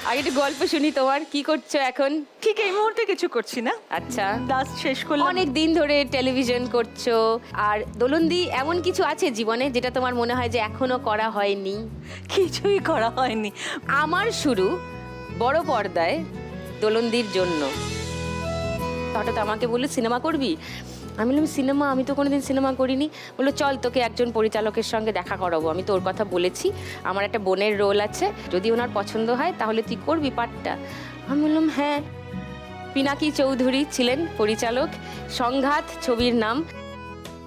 আগে একটু গল্প শুনি তোমার, কি করছো এখন? ঠিক এই মুহূর্তে কিছু করছি না, আচ্ছা, ক্লাস শেষ করলাম। অনেক দিন ধরে টেলিভিশন করছো, আর দোলনদি এমন কিছু আছে জীবনে যেটা তোমার মনে হয় যে এখনো করা হয়নি? কিছুই করা হয়নি। আমার শুরু বড় পর্দায় দোলনদির জন্য। হঠাৎ আমাকে বললো সিনেমা করবি, আমি বললাম সিনেমা, আমি তো কোনোদিন সিনেমা করিনি। বললো চল তোকে একজন পরিচালকের সঙ্গে দেখা করাবো, আমি তোর কথা বলেছি, আমার একটা বোনের রোল আছে, যদি ওনার পছন্দ হয় তাহলে তুই করবি পার্টটা। আমি বললাম হ্যাঁ। পিনাকি চৌধুরী ছিলেন পরিচালক, সংঘাত ছবির নাম,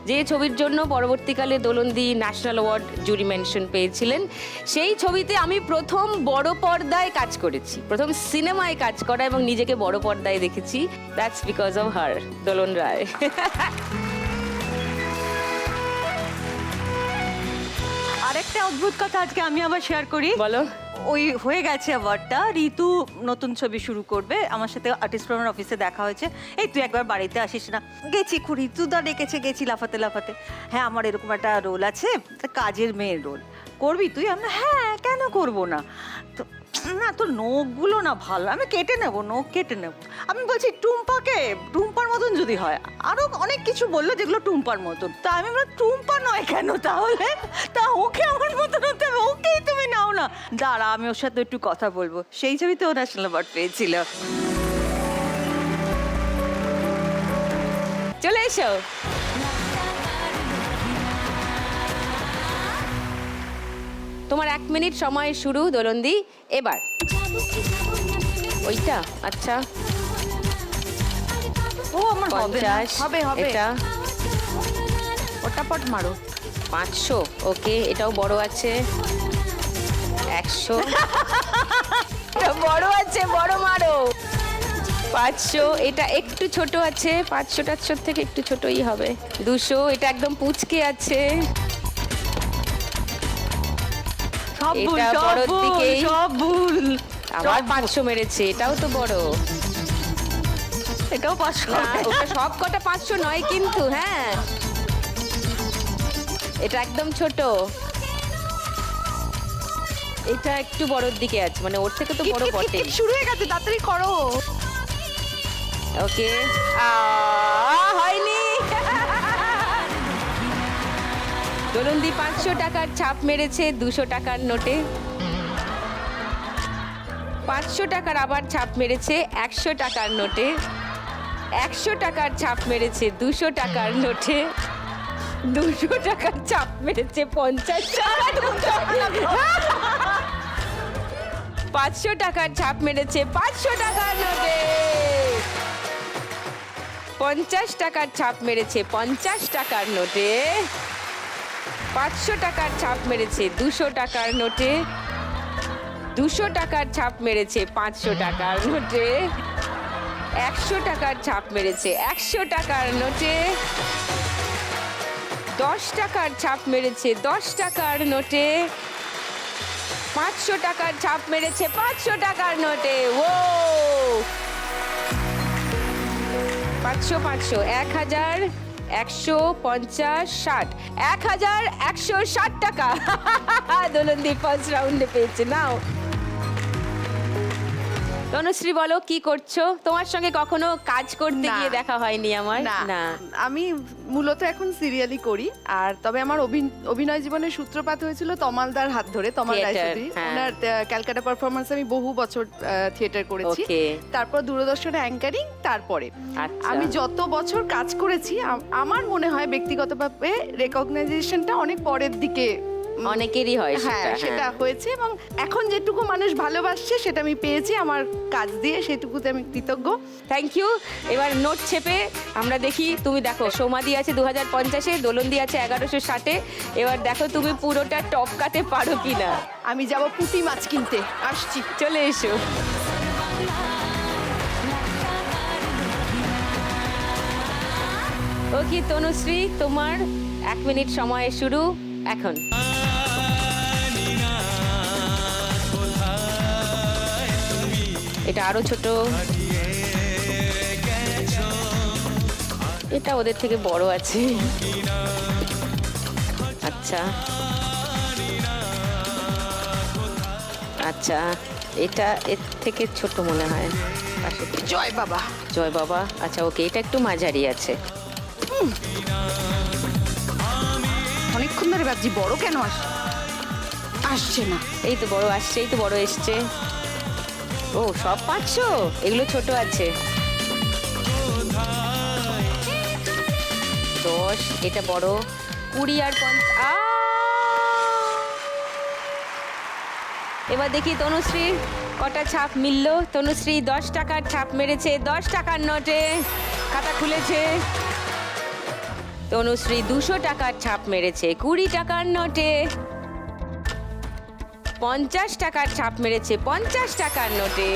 যে ছবির জন্য পরবর্তীকালে দোলনদি ন্যাশনাল অ্যাওয়ার্ড জুরি মেনশন পেয়েছিলেন। সেই ছবিতে আমি প্রথম বড় পর্দায় কাজ করেছি, প্রথম সিনেমায় কাজ করা এবং নিজেকে বড় পর্দায় দেখেছি। দ্যাটস বিকজ অফ হার, দোলন রায়। আরেকটা অদ্ভুত কথা আজকে আমি আবার শেয়ার করি। বলো। ওই হয়ে গেছে অ্যাওয়ার্ডটা, ঋতু নতুন ছবি শুরু করবে, আমার সাথে আর্টিস্ট ফোরাম অফিসে দেখা হয়েছে। এই তুই একবার বাড়িতে আসিস না? গেছি, ঋতুদা ডেকেছে, গেছি লাফাতে লাফাতে। হ্যাঁ আমার এরকম একটা রোল আছে, কাজের মেয়ের রোল, করবি তুই? আমরা হ্যাঁ কেন করবো না। তো না তোর নখগুলো না ভালো, আমি কেটে নেবো, নখ কেটে নেবো। আমি বলছি টুম্পার মতন যদি হয়, আরো অনেক কিছু বললো যেগুলো টুম্পার মতন। তা আমি বললাম টুম্পা নয় কেন তাহলে, তা ওকে আমার মতন হতে হবে, ওকেই তুমি নাও না। দাঁড়া আমি ওর সাথে একটু কথা বলবো। সেই ছবিতে ও ন্যাশনাল অ্যাওয়ার্ড পেয়েছিল। চলে এসো। তোমার 1 মিনিট সময় শুরু দোলনদি এবার। ওইটা আচ্ছা, ও আমার হবে না। 50 হবে হবে এটা ওটা পট মারো। 500 ওকে, এটাও বড় আছে। 100 এটা বড় আছে, বড় মারো। 500 এটা একটু ছোট আছে, 500 টাচ্ছোর থেকে একটু ছোটই হবে। 200 এটা একদম পুচকে আছে। সব ভুল, এটা সব বড়র ভুল, দিকেই। সব ভুল। আবার 500 মেরেছে, এটাও তো বড়। এটাও 500। না, ওটা সব কটা 500 নয় কিন্তু। হ্যাঁ এটা একদম ছোট, এটা একটু বড়র দিকে আছে, মানে ওর থেকে তো বড় বটে। শুরু হয়ে গেছে, তাড়াতাড়ি করো। ওকে হয়নি। দোলনদি 500 টাকার ছাপ মেরেছে 200 টাকার নোটে। 500 টাকার আবার ছাপ মেরেছে 100 টাকার নোটে। 100 টাকার ছাপ মেরেছে 200 টাকার নোটে। 200 টাকার ছাপ মেরেছে 50 টাকার নোটে। 500 টাকার ছাপ মেরেছে 500 টাকার নোটে। 50 টাকার ছাপ মেরেছে 50 টাকার নোটে। 500 টাকার ছাপ মেরেছে 200 টাকার নোটে। 200 টাকার ছাপ মেরেছে 500 টাকার নোটে। 100 টাকার ছাপ মেরেছে 100 টাকার নোটে। 10 টাকার ছাপ মেরেছে 10 টাকার নোটে। 500 টাকার ছাপ মেরেছে 500 টাকার নোটে। ও 500 500 1000 150 60 1160 টাকা। দোলনদি ফার্স্ট রাউন্ডে পেয়েছে। নাও তনুশ্রী বলো কি করছো? তোমার সঙ্গে কখনো কাজ করতে না। গিয়ে দেখা হয়নি আমার। না আমি মূলত এখন সিরিয়ালই করি, আর তবে আমার অভিনয় জীবনের সূত্রপাত হয়েছিল তমালদার হাত ধরে। তমাল Theatre, রায়চৌধুরী, হ্যাঁ। ওনার ক্যালকাটা পারফরমেন্স আমি বহু বছর থিয়েটার করেছি। ওকে তারপর দূরদর্শনে অ্যাঙ্কারিং, তারপরে আচ্ছা। আমি যত বছর কাজ করেছি আমার মনে হয় ব্যক্তিগতভাবে রেকগনাইজেশনটা অনেক পরের দিকে অনেকেরই হয় হ্যাঁ সেটা। সেটা হ্যাঁ। হয়েছে, এবং এখন যেটুকু মানুষ ভালোবাসছে সেটা আমি পেয়েছি আমার কাজ দিয়ে, সেটুকুতে আমি কৃতজ্ঞ। Thank you. এবার নোট ছেপে আমরা দেখি, তুমি দেখো সমাধি আছে 2050-এ, দোলনদি আছে 1160-এ। এবার দেখো তুমি পুরোটা টপ কাটে পারো কিনা। আমি যাব পুঁটি মাছ কিনতে, আসছি। চলে এসো। ওকে তনুশ্রী, তোমার 1 মিনিট সময় শুরু এখন। এটা আরো ছোট, এটা ওদের থেকে বড় আছে। আচ্ছা আচ্ছা এটা এর থেকে ছোট মনে হয় পাশে। জয় বাবা। জয় বাবা, আচ্ছা ওকে, এটা একটু মাঝারি আছে। অনেকক্ষণ ধরে ভাবছি বড় কেন আসছে না। এই তো বড় আসছে, এই তো বড় এসছে। ও সব 500, এগুলো ছোট আছে। 10, এটা বড়। 20 আর 50। এবার দেখি তনুশ্রীর কটা ছাপ মিলল। তনুশ্রী 10 টাকার ছাপ মেরেছে, 10 টাকার নোটে খাতা খুলেছে। তনুশ্রী 200 টাকার ছাপ মেরেছে 20 টাকার নোটে। 50 টাকার ছাপ মেরেছে 50 টাকার নোটে।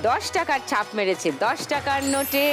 10 টাকার ছাপ মেরেছে 10 টাকার নোটে।